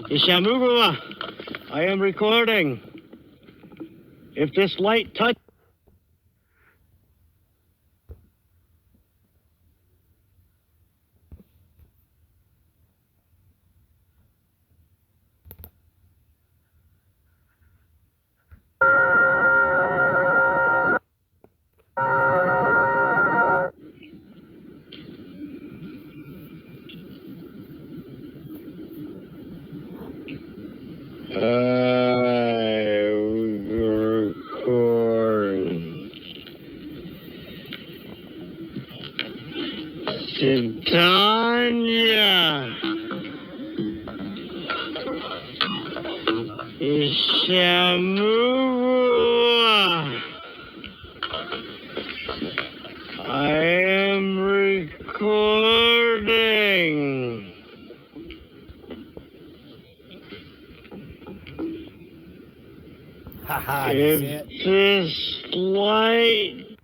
Ishamugua, I am recording. If this light touch... recording. Tanya. Ishamugua. I am recording. Haha, you see it? If this light